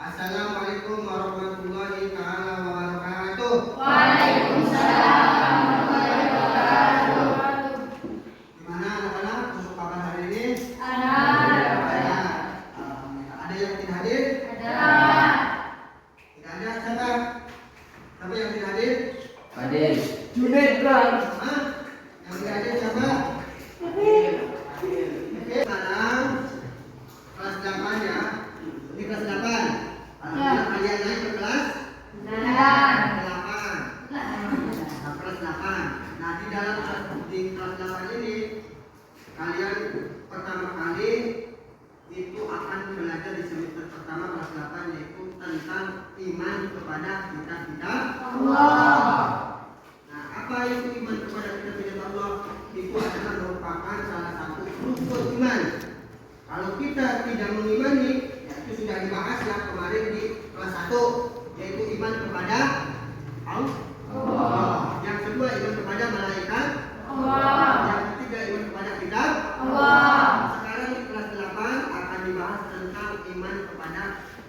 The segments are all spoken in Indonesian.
Assalamualaikum warahmatullahi taala wabarakatuh. Waalaikumsalam warahmatullahi wabarakatuh. Gimana anak-anak untuk kabar hari ini? Ada. Alhamdulillah. Ada yang tidak hadir? Ada. Tidak ada siapa? Siapa yang tidak hadir? Hadir. Junaid Bang. Hah? Yang tidak hadir siapa? Oke, sekarang kelas 8 ya. Ini kelas 8. Alhamdulillah kalian naik ke kelas 8. Kelas 8. Nah, di dalam di kelas 8 ini kalian pertama kali itu akan belajar di semester pertama kelas 8, yaitu tentang iman kepada kitab-kitab Allah. Nah, apa itu iman kepada kitab-kitab Allah? Itu adalah merupakan salah satu rukun iman. Kalau kita tidak mengimani, ya itu sudah dibahas ya kemarin di kelas 1, yaitu iman kepada Allah. Yang kedua iman kepada malaikat Allah. Yang ketiga iman kepada kitab Allah. Sekarang di kelas 8 akan dibahas tentang iman kepada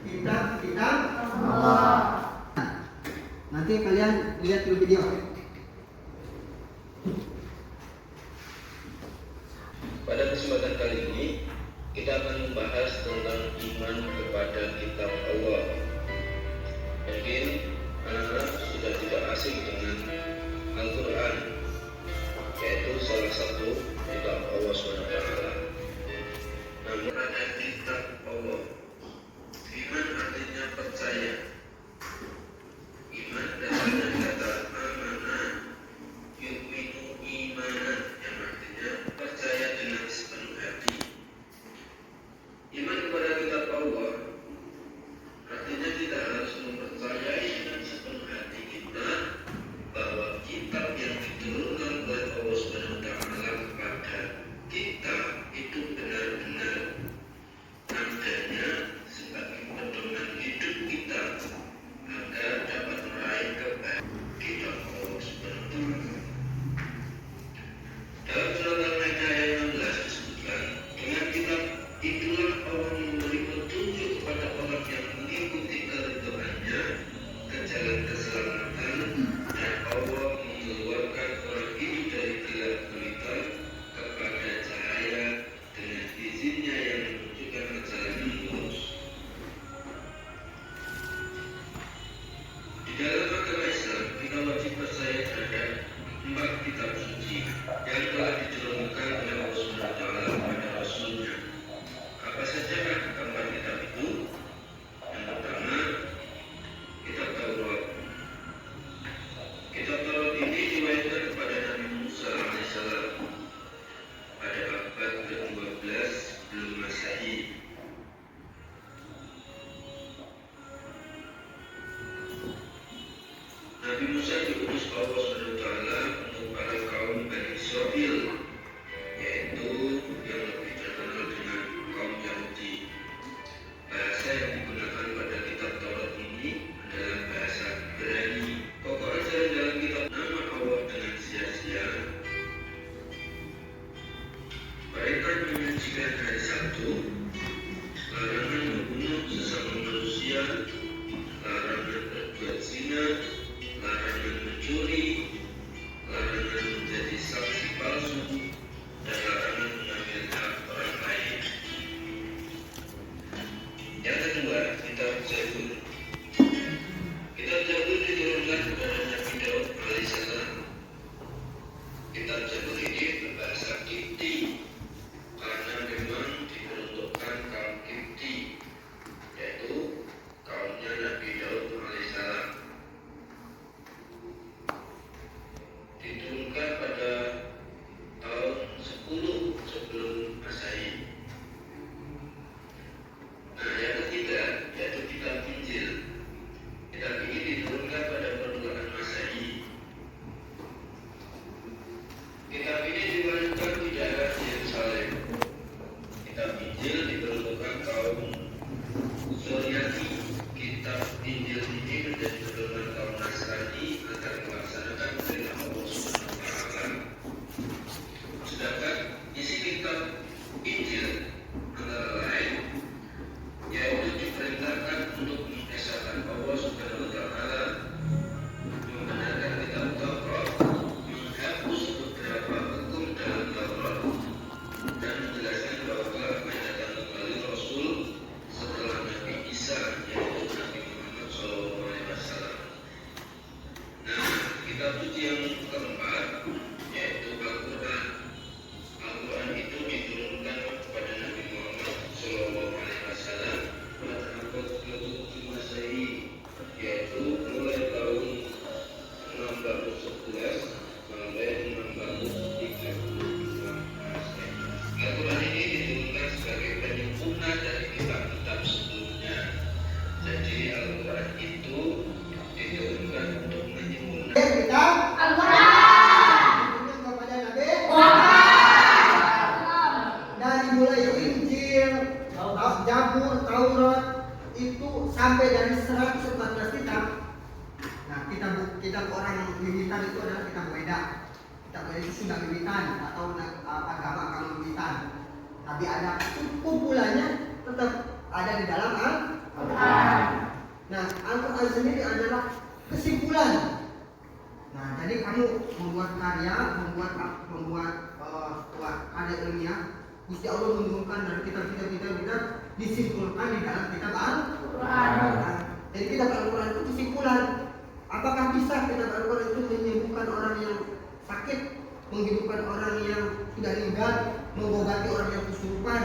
kitab-kitab Allah. Nanti kalian lihat dulu video. Pada kesempatan kali ini kita akan membahas tentang iman kepada kitab Allah. Mungkin anak-anak sudah tidak asing dengan Al-Quran, yaitu salah satu kitab Allah SWT. Namun ada kitab Allah. Iman artinya percaya. Iman dasarnya kata amanah, yu'minu imanan, yang artinya percaya dengan sepenuh hati. Iman kepada kitab Allah artinya kita harus mempercayai dengan sepenuh hati kita bahwa kitab yang diturunkan oleh Allah SWT kepada kita itu benar-benar adanya sebagai pedoman hidup kita agar dapat meraih kebaikan kitab Allah SWT. Dalam surat Al-Maidah ayat 16 disebutkan, dengan kitab itulah Allah memberi petunjuk kepada orang yang mengikuti keridhaannya ke jalan keselamatan, dan Allah mengeluarkan orang ini dari gelap gulita kepada cahaya dengan izinnya yang menunjukkan ke jalan yang lurus. Di dalam agama Islam kita wajib percaya terhadap 4 kitab suci yang telah diturunkan oleh Allah SWT kepada Rasulnya. Apa saja keempat kitab itu? Yang pertama, kitab Taurat. Kitab Taurat ini diwahyukan kepada Nabi Musa alaihissalam pada abad ke-12 sebelum Masehi. Nabi Musa diutus Allah SWT untuk para kaum Bani Israil, yaitu yang lebih terkenal dengan kaum Yahudi. Bahasa yang digunakan pada kitab Taurat ini adalah bahasa Ibrani. Pokok ajaran dalam kitab nama Allah dengan sia-sia, perintah menyucikan hari Sabtu, larangan membunuh sesama manusia, larangan berbuat zina, larangan mencuri, larangan menjadi saksi palsu, dan larangan mengambil hak orang lain. Yang kedua, kitab Zabur. Kitab Zabur diturunkan kepada Nabi Daud alaihissalam. Kitab Zabur ini berbahasa Kipti karena memang diperuntukkan kaum Kipti, yaitu kaumnya Nabi Daud alaihissalam. Diturunkan pada tahun 10 sebelum Masehi. Nah, yang ketiga yaitu kitab Injil. Kitab ini diturunkan pada permulaan Masehi, yaitu mulai tahun 611 sampai 632 Masehi. Al-Quran ini diturunkan sebagai penyempurna dari kitab-kitab sebelumnya. Jadi Al-Quran itu diturunkan untuk menyempurnakan Kitab Al-Quran. diturunkan kepada Nabi Muhammad. dari mulai Injil, Zabur, Taurat itu sampai dari 114 kitab. Nah, kitab orang Bibitan itu adalah kitab Weda. Kitab Weda itu sudah Bibitan atau agama Bibitan. Tapi ada kumpulannya tetap ada di dalam Al-Quran. Nah, Al-Quran sendiri adalah kesimpulan. Nah, jadi kamu membuat karya, membuat karya ilmiah, Gusti Allah menurunkan dari kitab-kitab kita disimpulkan di dalam kitab Al-Quran. Jadi kitab Al-Quran itu kesimpulan. Apakah bisa kitab Al-Quran itu menyembuhkan orang yang sakit, menghidupkan orang yang sudah meninggal, mengobati orang yang kesurupan?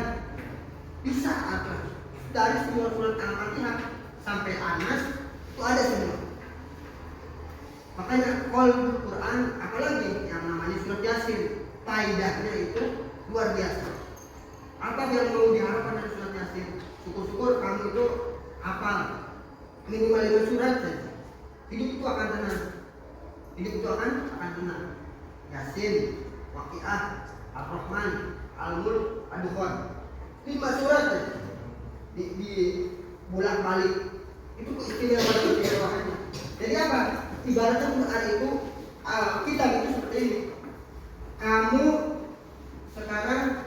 Bisa apa? Dari semua surat Al-Fatihah sampai Anas itu ada semua. Makanya Qul Quran, apalagi yang namanya surat Yasin, faedahnya itu luar biasa. Apa yang mau diharapkan dari surat Yasin? Syukur-syukur kamu itu hafal minimal 5 surat saja. Hidup itu akan tenang. Hidup itu akan tenang. Yasin, Waqiah, Ar-Rahman, Al-Mulk, Ad-Dukhan. 5 surat saja. Di bolak-balik. Itu keistimewaan. Jadi apa? Ibaratnya Quran itu kitab itu seperti ini. Kamu sekarang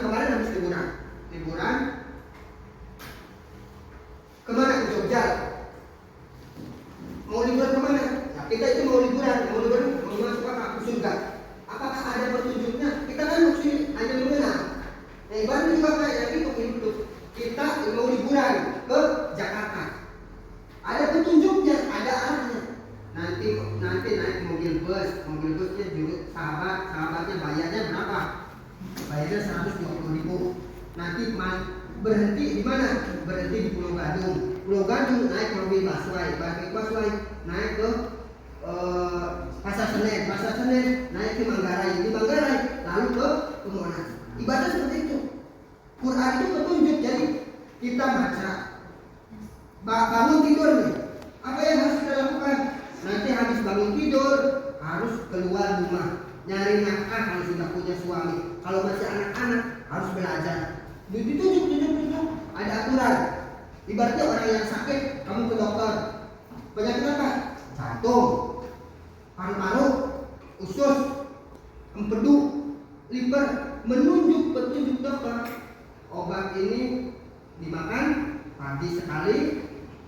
kemarin habis liburan kemana? Ke Jogja. Mau liburan kemana? Nah, kita itu mau liburan mau masuk ke surga. Apakah ada petunjuknya? Kita kan hanya mengenal. Nah, ibaratnya juga kayak itu hidup. Kita mau liburan ke Jakarta. Ada petunjuknya, ada arahnya. Nanti naik mobil busnya juga sahabatnya bayarnya berapa? Bayarnya 120.000. Nanti berhenti di mana? Berhenti di Pulau Gadung naik mobil busway naik ke Pasar Senen naik ke Manggarai, di Manggarai lalu ke Monas. Ibadah seperti itu. Quran itu petunjuk. Jadi kita baca, bangun tidur nih, apa yang harus kita lakukan? Nanti habis bangun tidur harus keluar rumah, nyari nafkah kalau sudah punya suami. Kalau masih anak-anak harus belajar. Ditunjuk, ada aturan. Ibaratnya orang yang sakit, kamu ke dokter. Penyakit apa? Jantung, paru-paru, usus, empedu, liver. Menunjuk petunjuk dokter. Obat ini dimakan pagi sekali,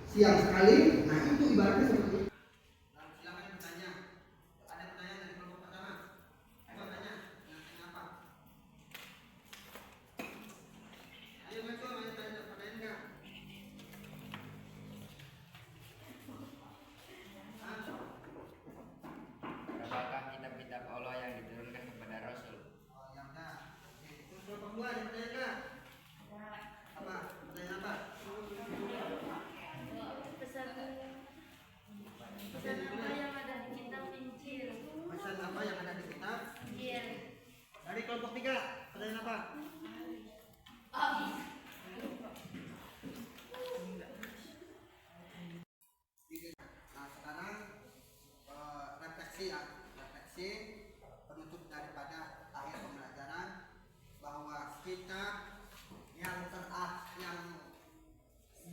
siang sekali. Nah, itu ibaratnya seperti itu. Silakan bertanya. Ada pertanyaan dari kelompok pertama? Ayo tanya. Apa? Ayo tanya pertanyaan enggak? Apakah kitab-kitab Allah yang diturunkan kepada Rasul? Oh, ya udah. Oke, terus kelompok dua ada pertanyaan enggak? Apa? Pertanyaan apa? Pesan apa yang ada di kitab Injil? Pesan apa yang ada di kitab? Injil. Dari kelompok tiga, pertanyaan apa? Nah, sekarang refleksi penutup daripada akhir pembelajaran bahwa kita yang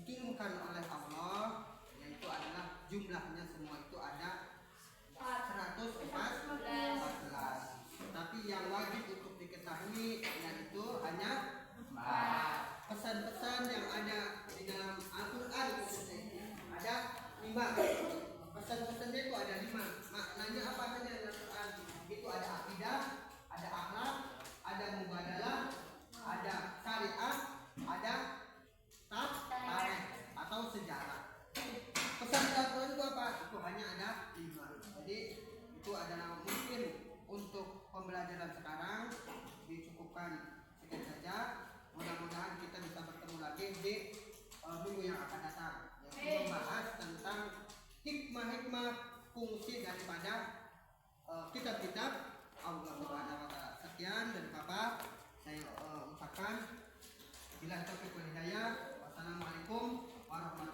diturunkan oleh Allah yaitu adalah jumlahnya semua itu ada 114. Tapi yang wajib untuk diketahui yaitu hanya pesan-pesan yang ada di dalam Al-Quran khususnya ada 5. Pesan-pesannya itu ada 5. Maknanya apa saja dalam Al-Quran? Itu ada akidah, ada akhlak, ada mubadalah, ada syariat, ada tarikh atau sejarah. Pesan Al-Quran itu apa? Itu hanya ada 5. Jadi itu adalah mungkin untuk pembelajaran sekarang dicukupkan sekian saja. Mudah-mudahan kita bisa bertemu lagi di minggu yang akan datang. hikmah-hikmah fungsi daripada kitab-kitab Allah Subhanahu wa taala. Sekian dari Bapak saya ucapkan. Bila taufiq wal hidayah. Wassalamualaikum warahmatullahi wabarakatuh.